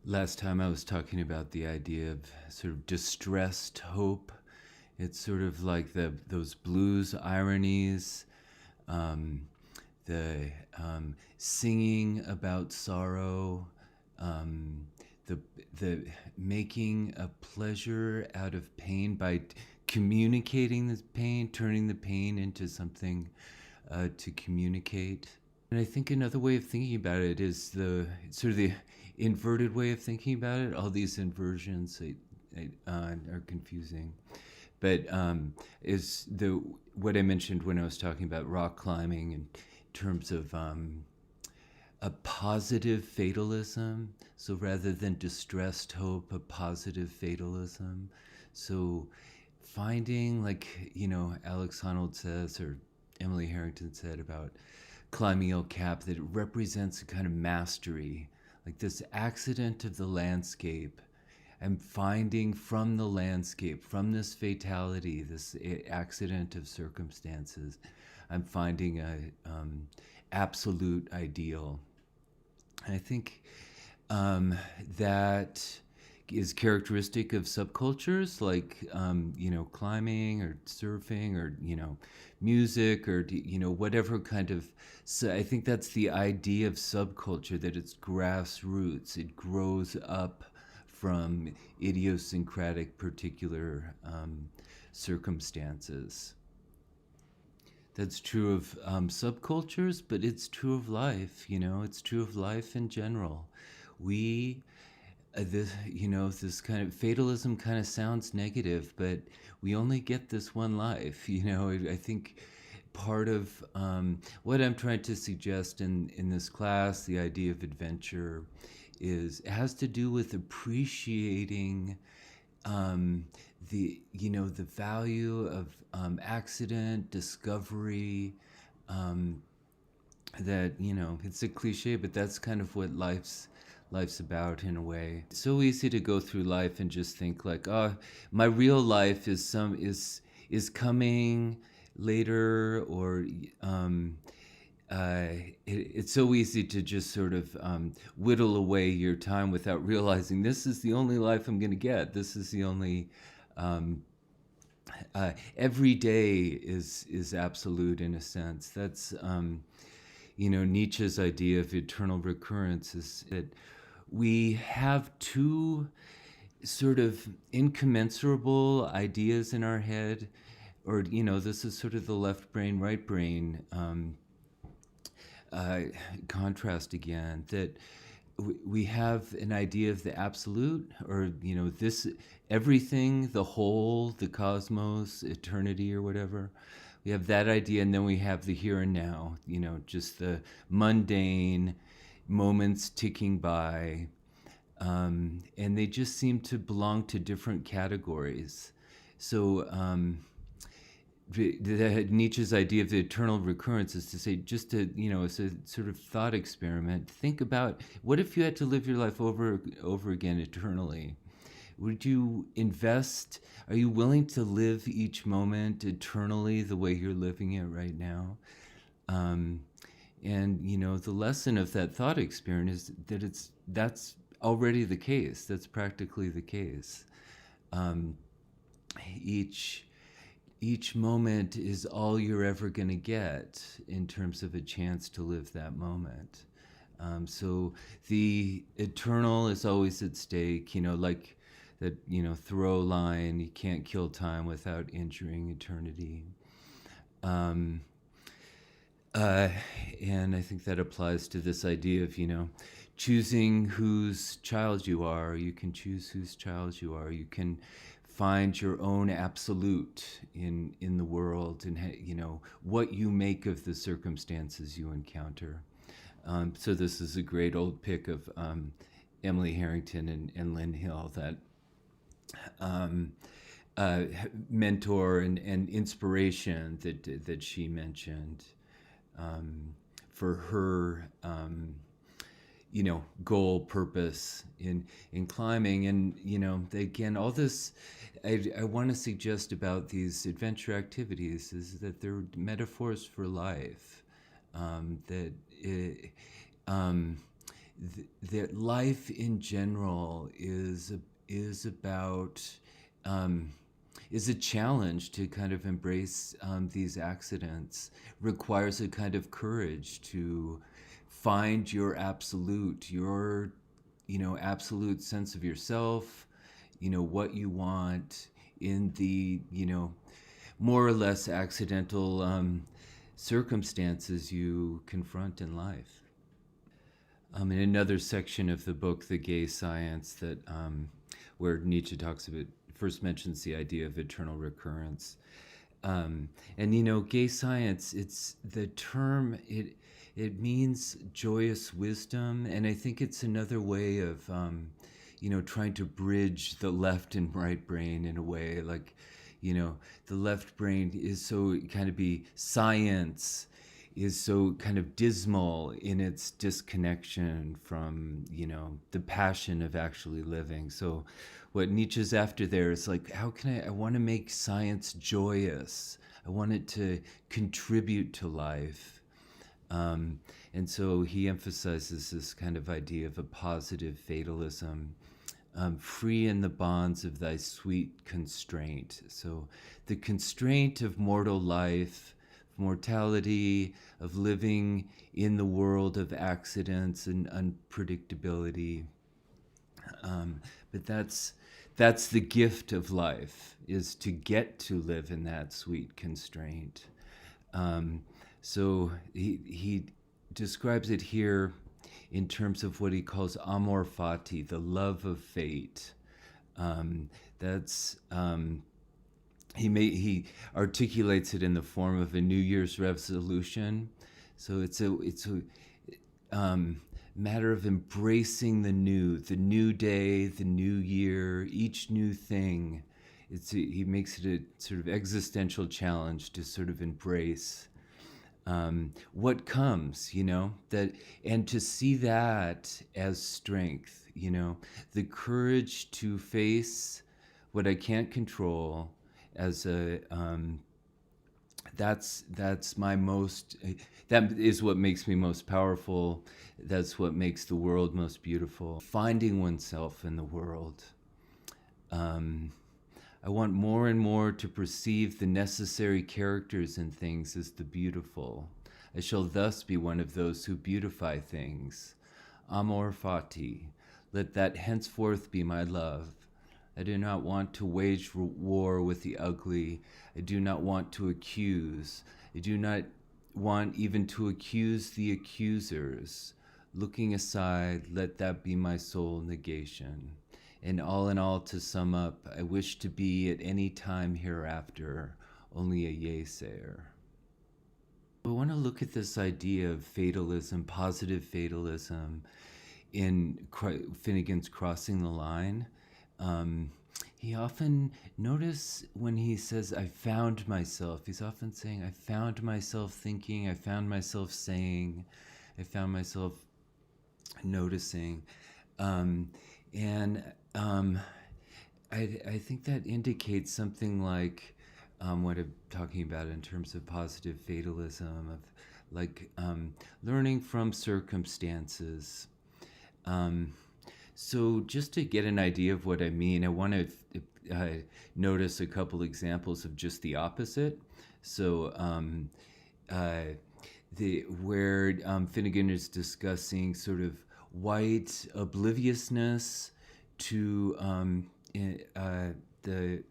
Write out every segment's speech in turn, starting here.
Last time I was talking about the idea of sort of distressed hope. It's sort of like those blues ironies, um, the singing about sorrow, um, the the making a pleasure out of pain by communicating the pain, turning the pain into something to communicate. And I think another way of thinking about it is the sort of the inverted way of thinking about it. All these inversions are confusing, but is the what I mentioned when I was talking about rock climbing in terms of a positive fatalism. So rather than distressed hope, a positive fatalism. So finding, like, Alex Honnold says, or Emily Harrington said about climbing El Cap, that it represents a kind of mastery, like this accident of the landscape. I'm finding from the landscape, from this fatality, this accident of circumstances, I'm finding a absolute ideal. And I think that is characteristic of subcultures like climbing or surfing or music or whatever kind of. So I think that's the idea of subculture, that it's grassroots. It grows up from idiosyncratic particular circumstances. That's true of subcultures, but it's true of life. It's true of life in general. We this kind of fatalism kind of sounds negative, but we only get this one life. I think part of what I'm trying to suggest in this class, the idea of adventure, has to do with appreciating the value of accident, discovery. That it's a cliche, but that's kind of what life's about in a way. It's so easy to go through life and just think like, oh, my real life is coming later, or it's so easy to just sort of whittle away your time without realizing this is the only life I'm going to get. This is the only. Every day is absolute in a sense. That's Nietzsche's idea of eternal recurrence is that we have two sort of incommensurable ideas in our head, or this is sort of the left brain, right brain contrast again, that we have an idea of the absolute, or this everything, the whole, the cosmos, eternity, or whatever. We have that idea, and then we have the here and now, just the mundane moments ticking by, and they just seem to belong to different categories. So Nietzsche's idea of the eternal recurrence is to say, just to, it's a sort of thought experiment. Think about, what if you had to live your life over again eternally? Would you invest? Are you willing to live each moment eternally the way you're living it right now? And the lesson of that thought experiment is that that's already the case. That's practically the case. Each moment is all you're ever going to get in terms of a chance to live that moment. So the eternal is always at stake, like that, Thoreau line, you can't kill time without injuring eternity. And I think that applies to this idea of, choosing whose child you are. You can choose whose child you are. You can find your own absolute in the world, and what you make of the circumstances you encounter. So this is a great old pick of Emily Harrington and Lynn Hill, that mentor and inspiration that she mentioned for her goal, purpose in climbing. And again, all this I want to suggest about these adventure activities is that they're metaphors for life, that that life in general is about is a challenge to kind of embrace these accidents, requires a kind of courage to find your absolute, your absolute sense of yourself, what you want in the more or less accidental circumstances you confront in life. In another section of the book, The Gay Science, that where Nietzsche talks about, first mentions the idea of eternal recurrence. And gay science, it's the term, it means joyous wisdom, and I think it's another way of trying to bridge the left and right brain in a way. Like, the left brain is so kind of science is so kind of dismal in its disconnection from, the passion of actually living. So what Nietzsche's after there is like, how can I want to make science joyous. I want it to contribute to life. And so he emphasizes this kind of idea of a positive fatalism, free in the bonds of thy sweet constraint. So the constraint of mortal life, mortality, of living in the world of accidents and unpredictability. But that's the gift of life, is to get to live in that sweet constraint. So he describes it here in terms of what he calls Amor fati, the love of fate. He articulates it in the form of a New Year's resolution. So it's a matter of embracing the new day, the new year, each new thing. He makes it a sort of existential challenge to sort of embrace what comes, and to see that as strength, the courage to face what I can't control as that's my most, that is what makes me most powerful. That's what makes the world most beautiful. Finding oneself in the world. I want more and more to perceive the necessary characters in things as the beautiful. I shall thus be one of those who beautify things. Amor fati, let that henceforth be my love. I do not want to wage war with the ugly. I do not want to accuse. I do not want even to accuse the accusers. Looking aside, let that be my sole negation. And all in all, to sum up, I wish to be at any time hereafter only a yea-sayer. I want to look at this idea of fatalism, positive fatalism, in Finnegan's Crossing the Line. He often, notice when he says, I found myself, he's often saying, I found myself thinking, I found myself saying, I found myself noticing. I think that indicates something like what I'm talking about in terms of positive fatalism, of like learning from circumstances. So just to get an idea of what I mean, I want to notice a couple examples of just the opposite. So where Finnegan is discussing sort of white obliviousness to the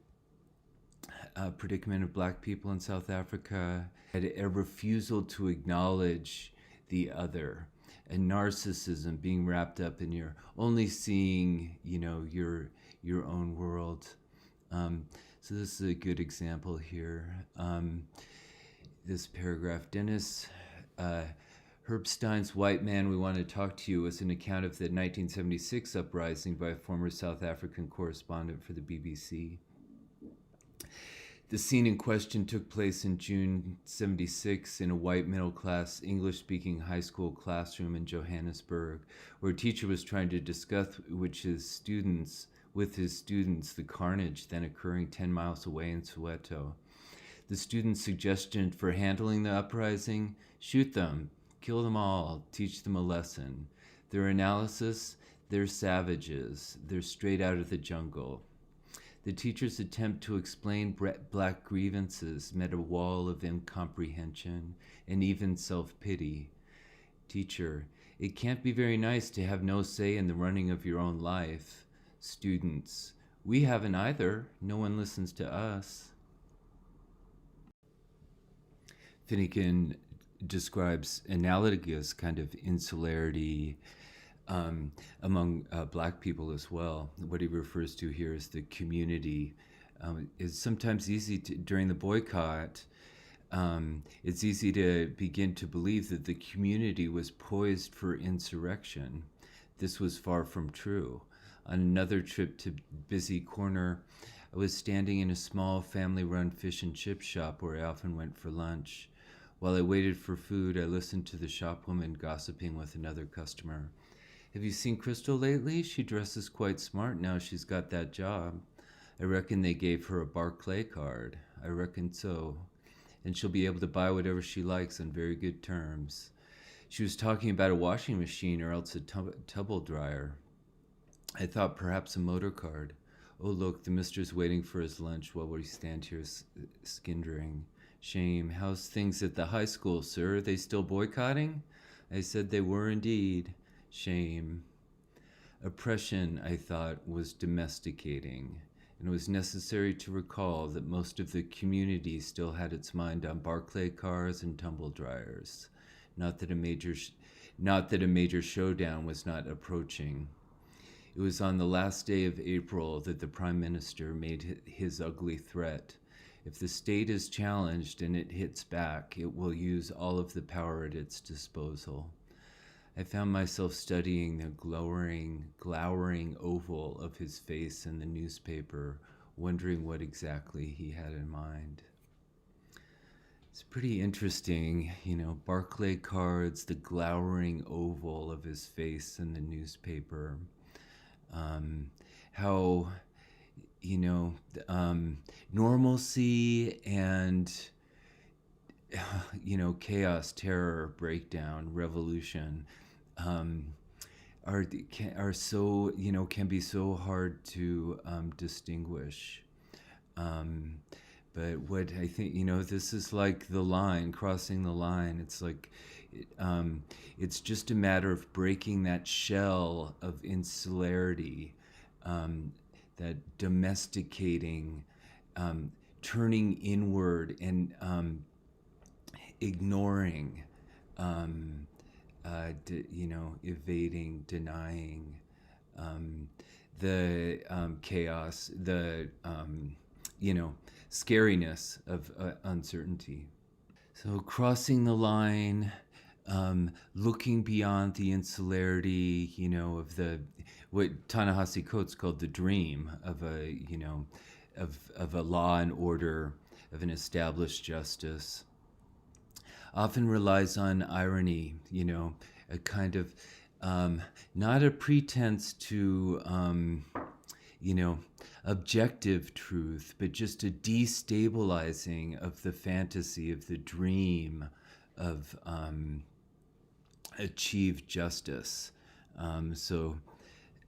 predicament of Black people in South Africa, a refusal to acknowledge the other, and narcissism being wrapped up in your only seeing, your own world. So this is a good example here. This paragraph, Dennis Herbstein's White Man, We Want to Talk to You was an account of the 1976 uprising by a former South African correspondent for the BBC. The scene in question took place in June 76 in a white middle-class English-speaking high school classroom in Johannesburg, where a teacher was trying to discuss with his students the carnage then occurring 10 miles away in Soweto. The students' suggestion for handling the uprising: shoot them, kill them all, teach them a lesson. Their analysis, they're savages. They're straight out of the jungle. The teacher's attempt to explain black grievances met a wall of incomprehension and even self-pity. Teacher, it can't be very nice to have no say in the running of your own life. Students, we haven't either. No one listens to us. Finnegan describes analogous kind of insularity among black people as well. What he refers to here is the community. It's sometimes easy to, during the boycott, it's easy to begin to believe that the community was poised for insurrection. This was far from true. On another trip to Busy Corner, I was standing in a small family-run fish and chip shop where I often went for lunch. While I waited for food, I listened to the shopwoman gossiping with another customer. Have you seen Crystal lately? She dresses quite smart now she's got that job. I reckon they gave her a Barclay card. I reckon so. And she'll be able to buy whatever she likes on very good terms. She was talking about a washing machine or else a tumble dryer. I thought perhaps a motor card. Oh look, the mister's waiting for his lunch while we stand here skindering. Shame. How's things at the high school, sir? Are they still boycotting? I said they were indeed. Shame. Oppression, I thought, was domesticating, and it was necessary to recall that most of the community still had its mind on Barclay cars and tumble dryers. Not that a major showdown was not approaching. It was on the last day of April that the Prime Minister made his ugly threat. If the state is challenged and it hits back, it will use all of the power at its disposal. I found myself studying the glowering oval of his face in the newspaper, wondering what exactly he had in mind. It's pretty interesting, Barclay cards, the glowering oval of his face in the newspaper. How, normalcy and chaos, terror, breakdown, revolution are so can be so hard to distinguish. But what I think this is like the line, crossing the line. It's like it's just a matter of breaking that shell of insularity, that domesticating, turning inward and ignoring, evading, denying the chaos, the scariness of uncertainty. So crossing the line, looking beyond the insularity, of the what Ta-Nehisi Coates called the dream of a of a law and order, of an established justice. Often relies on irony, a kind of not a pretense to objective truth, but just a destabilizing of the fantasy, of the dream of achieved justice. So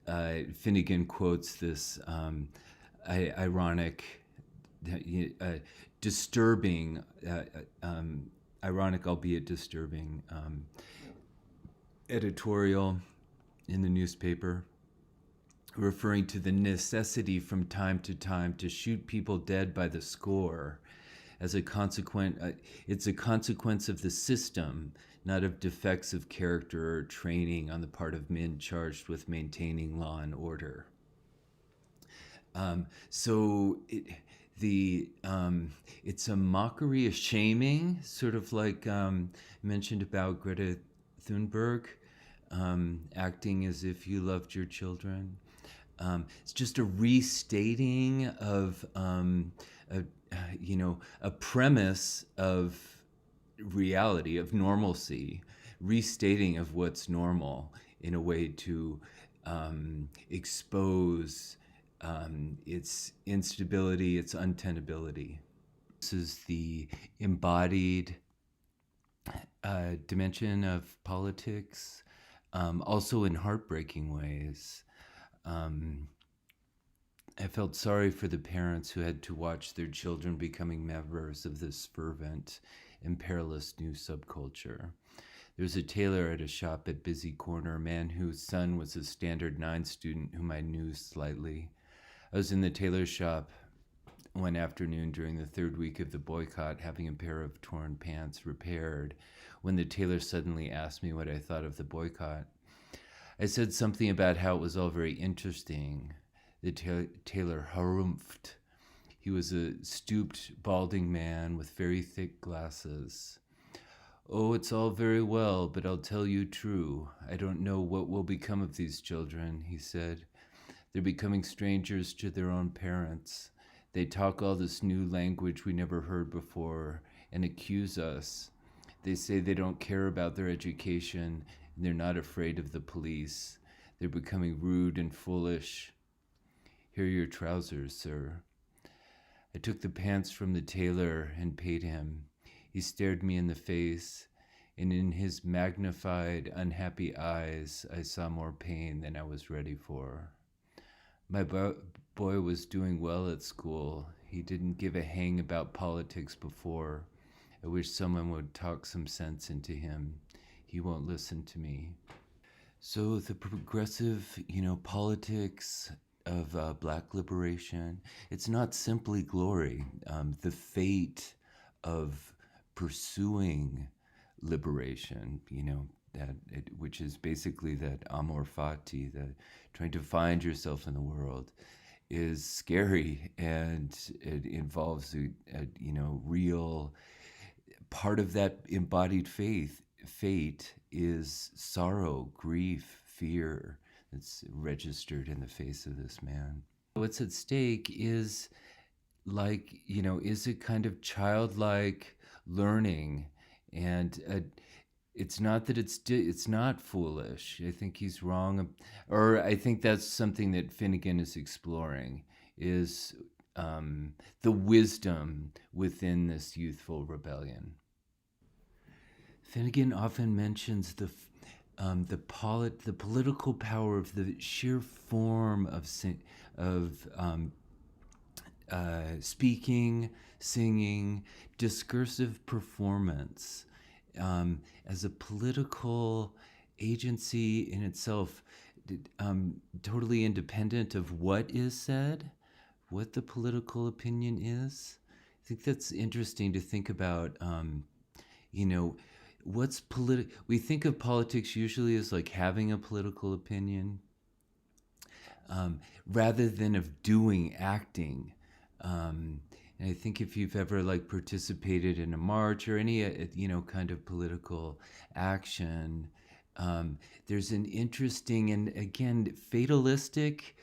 Finnegan quotes this ironic, disturbing, ironic albeit disturbing editorial in the newspaper, referring to the necessity from time to time to shoot people dead by the score as a consequence. It's a consequence of the system, not of defects of character or training on the part of men charged with maintaining law and order. So it's a mockery, a shaming, sort of like mentioned about Greta Thunberg, acting as if you loved your children. It's just a restating of a premise of reality, of normalcy, restating of what's normal in a way to expose its instability, its untenability. This is the embodied dimension of politics. also in heartbreaking ways. I felt sorry for the parents who had to watch their children becoming members of this fervent and perilous new subculture. There was a tailor at a shop at Busy Corner, a man whose son was a standard 9 student whom I knew slightly. I was in the tailor shop one afternoon during the third week of the boycott, having a pair of torn pants repaired, when the tailor suddenly asked me what I thought of the boycott. I said something about how it was all very interesting. The tailor harumphed. He was a stooped, balding man with very thick glasses. "Oh, it's all very well, but I'll tell you true. I don't know what will become of these children," he said. "They're becoming strangers to their own parents. They talk all this new language we never heard before and accuse us. They say they don't care about their education and they're not afraid of the police. They're becoming rude and foolish. Here are your trousers, sir." I took the pants from the tailor and paid him. He stared me in the face, and in his magnified, unhappy eyes, I saw more pain than I was ready for. My boy was doing well at school. He didn't give a hang about politics before. I wish someone would talk some sense into him. He won't listen to me. So the progressive, politics of Black liberation, it's not simply glory. The fate of pursuing liberation, which is basically that Amor fati, that trying to find yourself in the world, is scary, and it involves a real part of that embodied fate is sorrow, grief, fear. It's registered in the face of this man. What's at stake is is a kind of childlike learning, and it's not that it's not foolish. I think he's wrong, or I think that's something that Finnegan is exploring, is the wisdom within this youthful rebellion. Finnegan often mentions the political power of the sheer form of speaking, singing, discursive performance as a political agency in itself, totally independent of what is said, what the political opinion is. I think that's interesting to think about. What's we think of politics usually as like having a political opinion, rather than of doing, acting. And I think if you've ever participated in a march or any kind of political action, there's an interesting and again fatalistic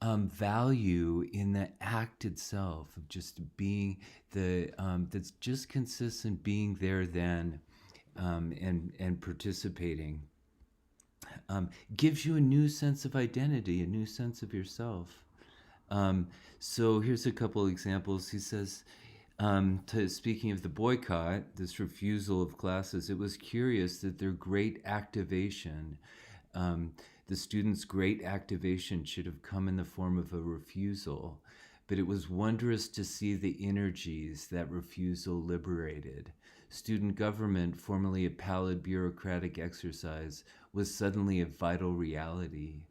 value in the act itself of just being that's just consistent being there then, and participating. Gives you a new sense of identity, a new sense of yourself. So here's a couple examples. He says, speaking of the boycott, this refusal of classes, it was curious that their great activation, the students' great activation should have come in the form of a refusal, but it was wondrous to see the energies that refusal liberated. Student government, formerly a pallid bureaucratic exercise, was suddenly a vital reality.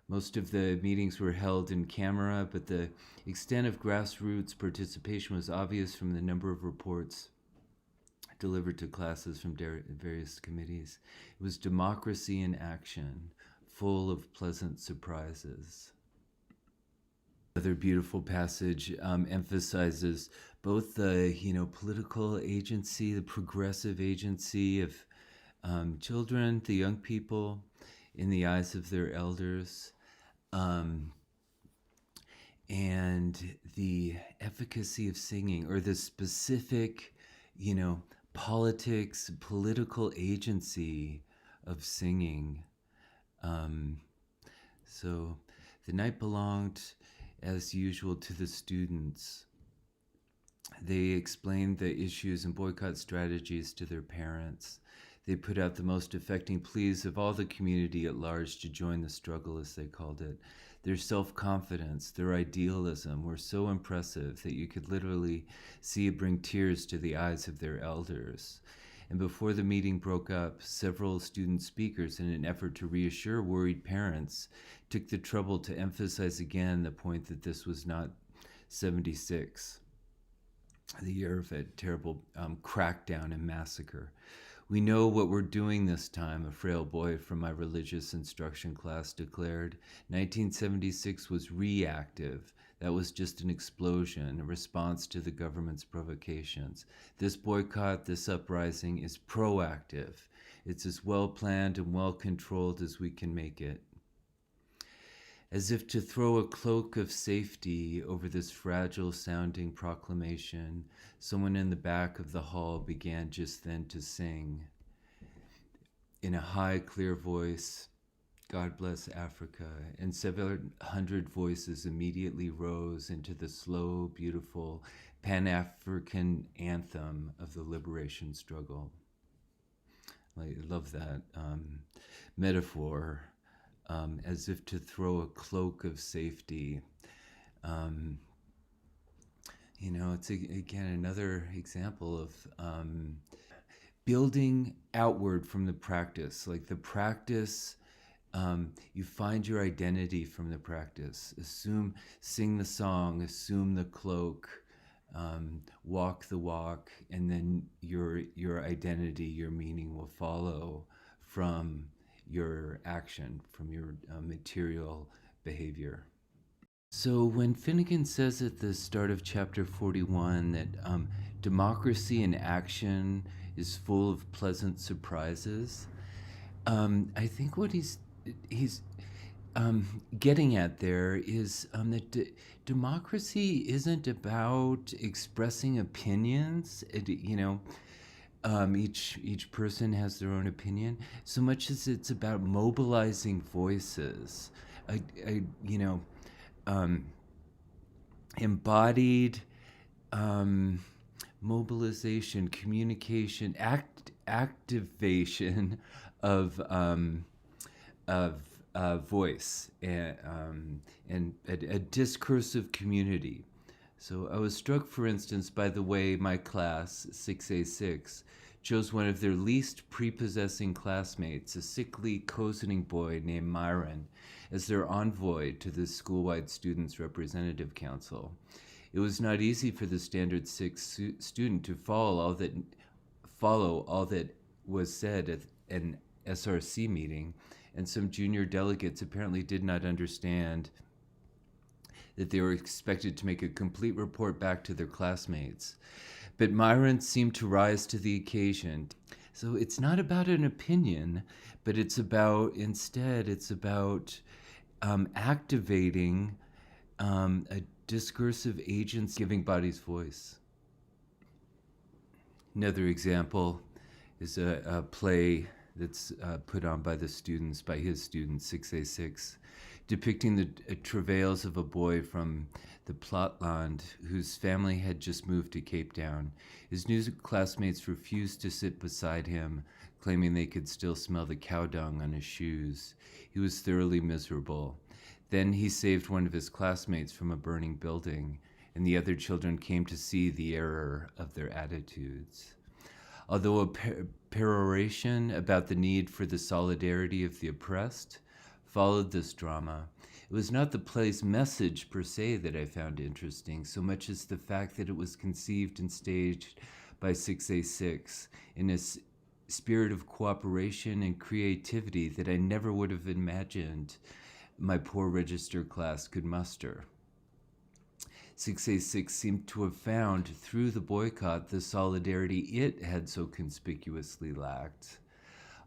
Most of the meetings were held in camera, but the extent of grassroots participation was obvious from the number of reports delivered to classes from various committees. It was democracy in action, full of pleasant surprises. Another beautiful passage emphasizes both the political agency, the progressive agency of children, the young people, in the eyes of their elders, and the efficacy of singing, or the specific, political agency of singing. So the night belonged, as usual, to the students. They explained the issues and boycott strategies to their parents. They put out the most affecting pleas of all the community at large to join the struggle, as they called it. Their self-confidence, their idealism were so impressive that you could literally see it bring tears to the eyes of their elders. And before the meeting broke up, several student speakers, in an effort to reassure worried parents, took the trouble to emphasize again the point that this was not 76, the year of a terrible crackdown and massacre. We know what we're doing this time, a frail boy from my religious instruction class declared. 1976 was reactive. That was just an explosion, a response to the government's provocations. This boycott, this uprising is proactive. It's as well planned and well controlled as we can make it. As if to throw a cloak of safety over this fragile sounding proclamation, someone in the back of the hall began just then to sing. In a high, clear voice, God bless Africa, and 700 voices immediately rose into the slow, beautiful Pan-African anthem of the liberation struggle. I love that metaphor. As if to throw a cloak of safety. It's again another example of building outward from the practice. Like the practice, you find your identity from the practice. Sing the song, assume the cloak, walk the walk, and then your identity, your meaning will follow from your action, from your material behavior. So when Finnegan says at the start of chapter 41 that democracy in action is full of pleasant surprises, I think what he's getting at there is that democracy isn't about expressing opinions. Each person has their own opinion, so much as it's about mobilizing voices, embodied mobilization, communication, activation of voice, and a discursive community. So I was struck, for instance, by the way my class, 6A6, chose one of their least prepossessing classmates, a sickly, cozening boy named Myron, as their envoy to the school-wide Students' Representative Council. It was not easy for the Standard 6 student to follow all that was said at an SRC meeting, and some junior delegates apparently did not understand that they were expected to make a complete report back to their classmates. But Myron seemed to rise to the occasion. So it's not about an opinion, but it's about activating a discursive agent, giving bodies voice. Another example is a play that's put on by his students, 6A6, depicting the travails of a boy from the Platteland whose family had just moved to Cape Town. His new classmates refused to sit beside him, claiming they could still smell the cow dung on his shoes. He was thoroughly miserable. Then he saved one of his classmates from a burning building, and the other children came to see the error of their attitudes. Although a peroration about the need for the solidarity of the oppressed followed this drama, it was not the play's message per se that I found interesting, so much as the fact that it was conceived and staged by 6A6 in a spirit of cooperation and creativity that I never would have imagined my poor register class could muster. 6A6 seemed to have found through the boycott the solidarity it had so conspicuously lacked.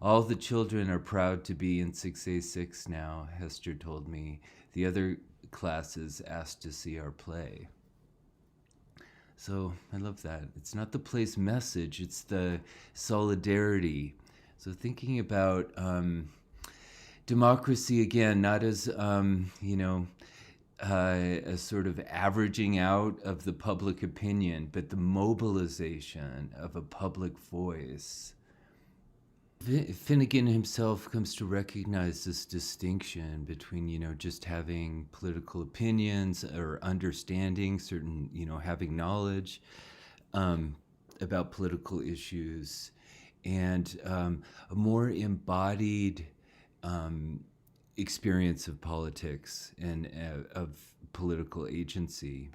All the children are proud to be in 6A6 now, Hester told me. The other classes asked to see our play. So I love that. It's not the play's message, it's the solidarity. So thinking about democracy again, not as, a sort of averaging out of the public opinion, but the mobilization of a public voice. Finnegan himself comes to recognize this distinction between, just having political opinions or understanding certain, having knowledge about political issues, and a more embodied experience of politics and of political agency.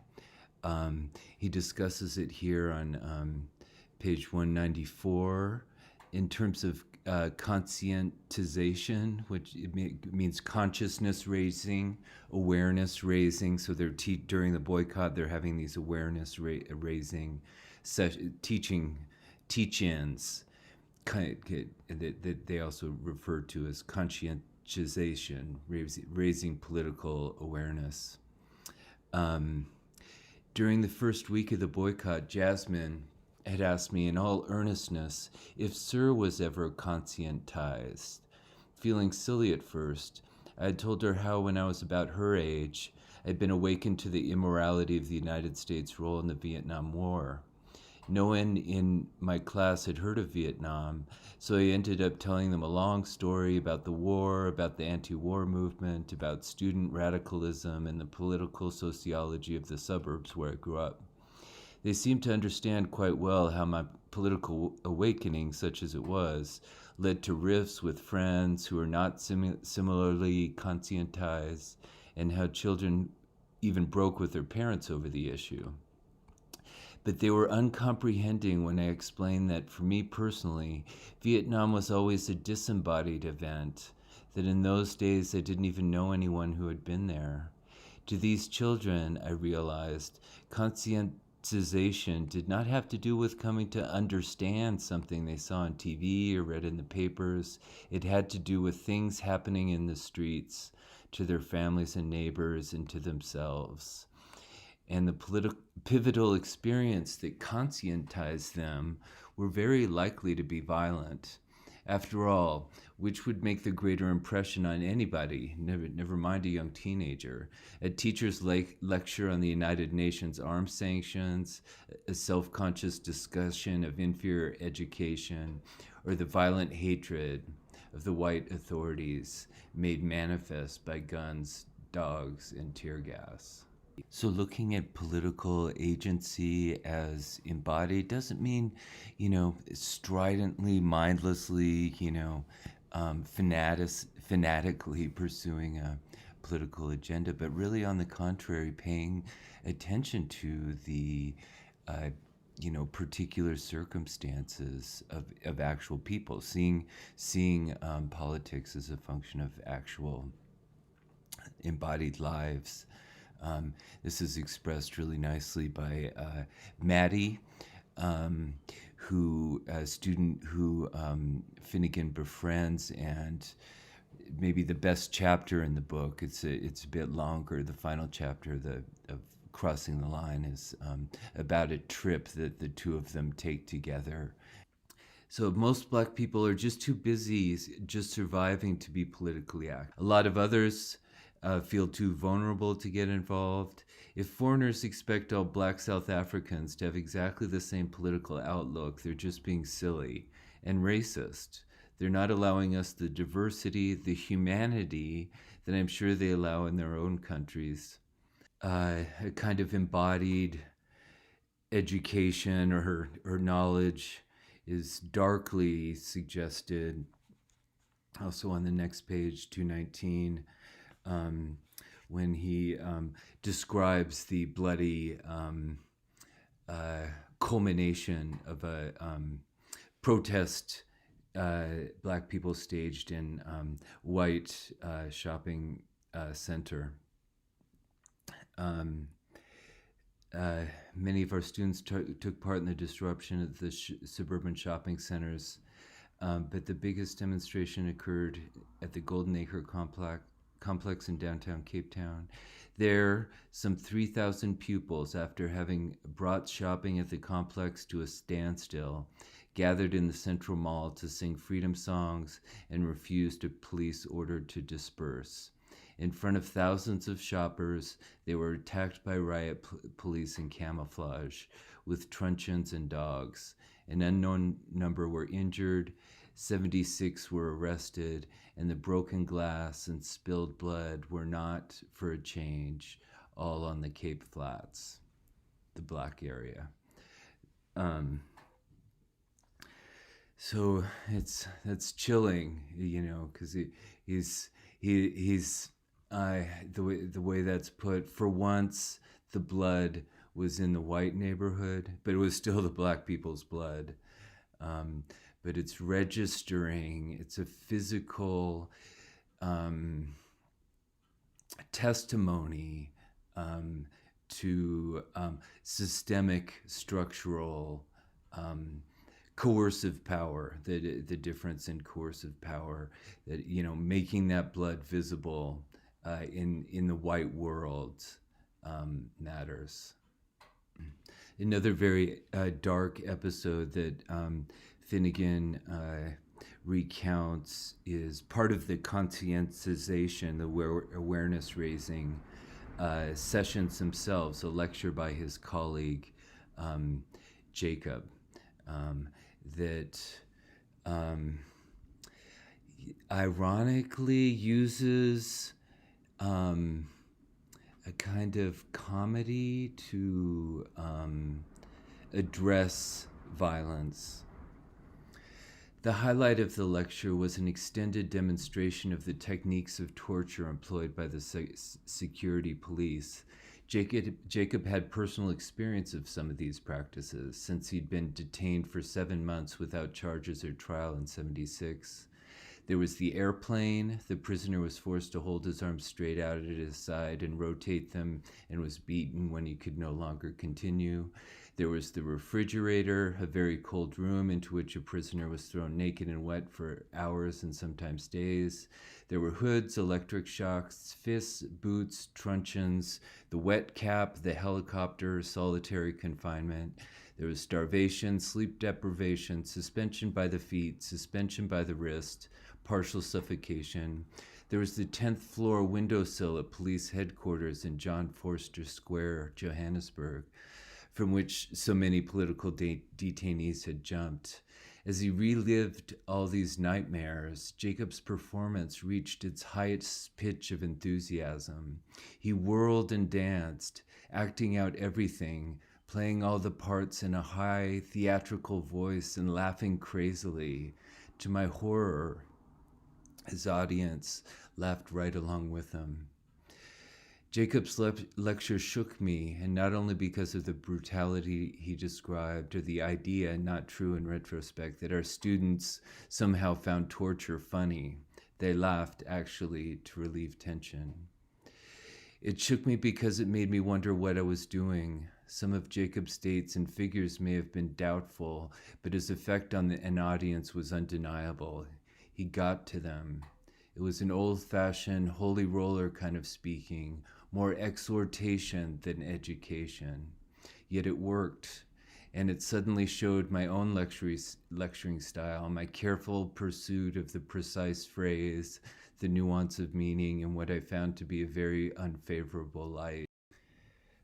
He discusses it here on page 194 in terms of conscientization, which means consciousness raising, awareness raising. So they're during the boycott, they're having these awareness raising teach-ins that they also refer to as conscientization, raising political awareness. During the first week of the boycott, Jasmine had asked me in all earnestness if Sir was ever conscientized. Feeling silly at first, I had told her how when I was about her age, I had been awakened to the immorality of the United States' role in the Vietnam War. No one in my class had heard of Vietnam, so I ended up telling them a long story about the war, about the anti-war movement, about student radicalism, and the political sociology of the suburbs where I grew up. They seemed to understand quite well how my political awakening, such as it was, led to rifts with friends who were not similarly conscientized, and how children even broke with their parents over the issue. But they were uncomprehending when I explained that for me personally, Vietnam was always a disembodied event, that in those days I didn't even know anyone who had been there. To these children, I realized, conscientization did not have to do with coming to understand something they saw on TV or read in the papers. It had to do with things happening in the streets, to their families and neighbors, and to themselves. And the pivotal experience that conscientized them were very likely to be violent. After all, which would make the greater impression on anybody, never mind a young teenager? A teacher's lecture on the United Nations arms sanctions, a self-conscious discussion of inferior education, or the violent hatred of the white authorities made manifest by guns, dogs, and tear gas. So looking at political agency as embodied doesn't mean, stridently, mindlessly, fanatically pursuing a political agenda, but really on the contrary, paying attention to the, particular circumstances of actual people, seeing politics as a function of actual embodied lives. This is expressed really nicely by Maddie, a student who Finnegan befriends, and maybe the best chapter in the book. It's a bit longer. The final chapter, of Crossing the Line, is about a trip that the two of them take together. So most Black people are just too busy just surviving to be politically active. A lot of others feel too vulnerable to get involved. If foreigners expect all Black South Africans to have exactly the same political outlook, they're just being silly and racist. They're not allowing us the diversity, the humanity that I'm sure they allow in their own countries. A kind of embodied education or knowledge is darkly suggested. Also on the next page, 219, when he describes the bloody culmination of a protest Black people staged in white shopping center. Many of our students took part in the disruption of the suburban shopping centers, but the biggest demonstration occurred at the Golden Acre complex in downtown Cape Town. There, some 3,000 pupils, after having brought shopping at the complex to a standstill, gathered in the Central Mall to sing freedom songs and refused a police order to disperse. In front of thousands of shoppers, they were attacked by riot police in camouflage with truncheons and dogs. An unknown number were injured. 76 were arrested, and the broken glass and spilled blood were not for a change, all on the Cape Flats, the black area. So that's chilling, because he's the way that's put. For once, the blood was in the white neighborhood, but it was still the black people's blood. But it's registering. It's a physical testimony to systemic, structural, coercive power. The difference in coercive power, that making that blood visible in the white world matters. Another very dark episode that Finnegan recounts is part of the conscientization, the awareness raising sessions themselves, a lecture by his colleague Jacob, that ironically uses a kind of comedy to address violence. The highlight of the lecture was an extended demonstration of the techniques of torture employed by the security police. Jacob had personal experience of some of these practices, since he'd been detained for 7 months without charges or trial in 76. There was the airplane. The prisoner was forced to hold his arms straight out at his side and rotate them, and was beaten when he could no longer continue. There was the refrigerator, a very cold room into which a prisoner was thrown naked and wet for hours and sometimes days. There were hoods, electric shocks, fists, boots, truncheons, the wet cap, the helicopter, solitary confinement. There was starvation, sleep deprivation, suspension by the feet, suspension by the wrist, partial suffocation. There was the 10th floor windowsill at police headquarters in John Forster Square, Johannesburg, from which so many political detainees had jumped. As he relived all these nightmares, Jacob's performance reached its highest pitch of enthusiasm. He whirled and danced, acting out everything, playing all the parts in a high theatrical voice and laughing crazily. To my horror, his audience laughed right along with him. Jacob's lecture shook me, and not only because of the brutality he described, or the idea, not true in retrospect, that our students somehow found torture funny. They laughed, actually, to relieve tension. It shook me because it made me wonder what I was doing. Some of Jacob's states and figures may have been doubtful, but his effect on an audience was undeniable. He got to them. It was an old-fashioned, holy roller kind of speaking, more exhortation than education. Yet it worked, and it suddenly showed my own lecturing style, my careful pursuit of the precise phrase, the nuance of meaning, in what I found to be a very unfavorable light.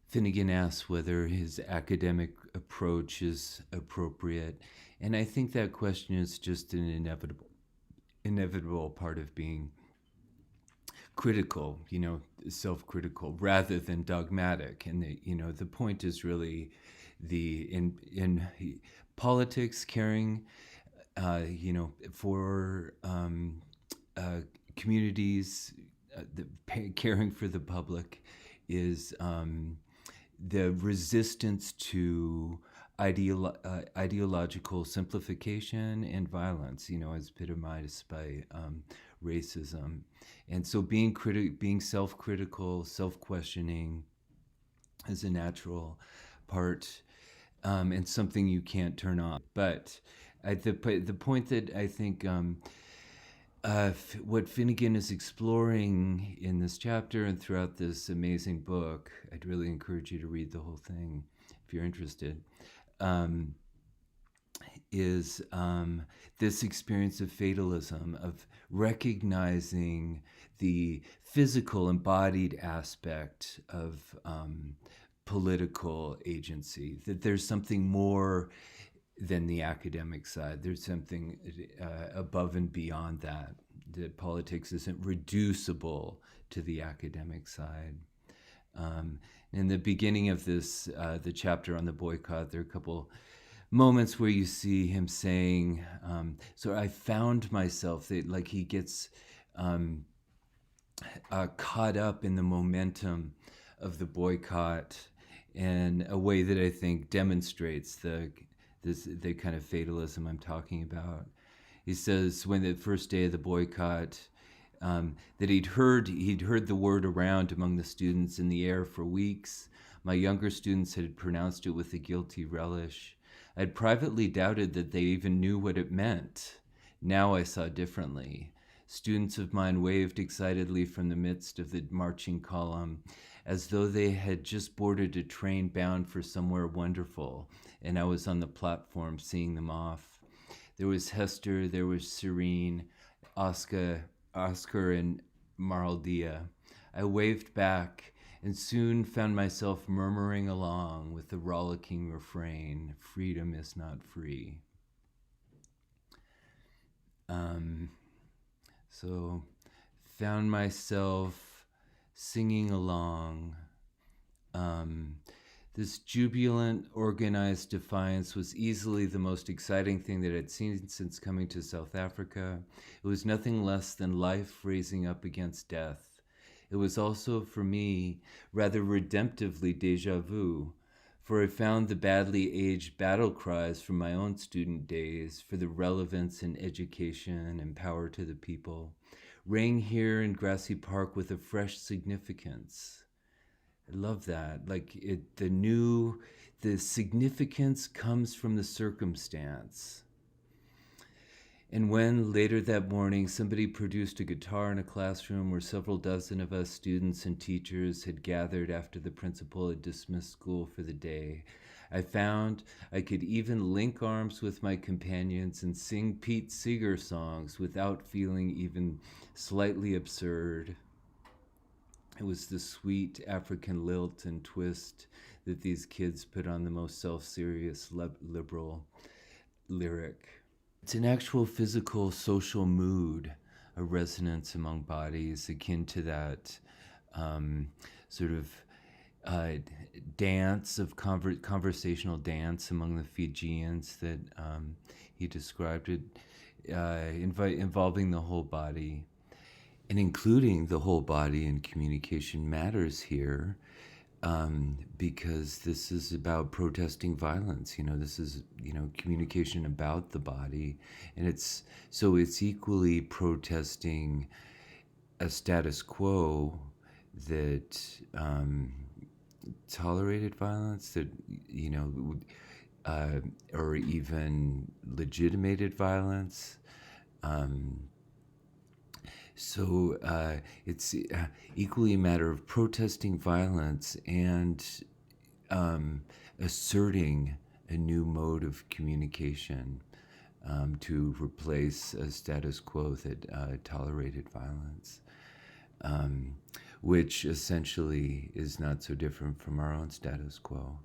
Finnegan asks whether his academic approach is appropriate, and I think that question is just an inevitable part of being critical, self-critical, rather than dogmatic. And the point is really in politics, caring, for communities, caring for the public is the resistance to ideological simplification and violence, as epitomized by racism. And so being self-critical, self-questioning is a natural part, and something you can't turn off. But the point that I think what Finnegan is exploring in this chapter and throughout this amazing book, I'd really encourage you to read the whole thing if you're interested, is this experience of fatalism, of recognizing the physical embodied aspect of political agency, that there's something more than the academic side. There's something above and beyond that. That politics isn't reducible to the academic side. In the beginning of this, the chapter on the boycott, there are a couple moments where you see him saying, so I found myself, that like he gets caught up in the momentum of the boycott in a way that I think demonstrates the kind of fatalism I'm talking about. He says when the first day of the boycott, that he'd heard the word around among the students in the air for weeks. My younger students had pronounced it with a guilty relish. I had privately doubted that they even knew what it meant. Now I saw differently. Students of mine waved excitedly from the midst of the marching column, as though they had just boarded a train bound for somewhere wonderful, and I was on the platform seeing them off. There was Hester, there was Serene, Oscar and Maraldia. I waved back and soon found myself murmuring along with the rollicking refrain, freedom is not free. So found myself singing along. This jubilant, organized defiance was easily the most exciting thing that I'd seen since coming to South Africa. It was nothing less than life raising up against death. It was also, for me, rather redemptively déjà vu, for I found the badly aged battle cries from my own student days for the relevance in education and power to the people rang here in Grassy Park with a fresh significance. I love that. Like the significance comes from the circumstance. And when later that morning somebody produced a guitar in a classroom where several dozen of us students and teachers had gathered after the principal had dismissed school for the day, I found I could even link arms with my companions and sing Pete Seeger songs without feeling even slightly absurd. It was the sweet African lilt and twist that these kids put on the most self-serious liberal lyric. It's an actual physical, social mood, a resonance among bodies akin to that sort of dance of conversational dance among the Fijians that he described it, involving the whole body. And including the whole body in communication matters here, because this is about protesting violence. This is, communication about the body. And it's equally protesting a status quo that tolerated violence, that, or even legitimated violence. So it's equally a matter of protesting violence and asserting a new mode of communication to replace a status quo that tolerated violence, which essentially is not so different from our own status quo.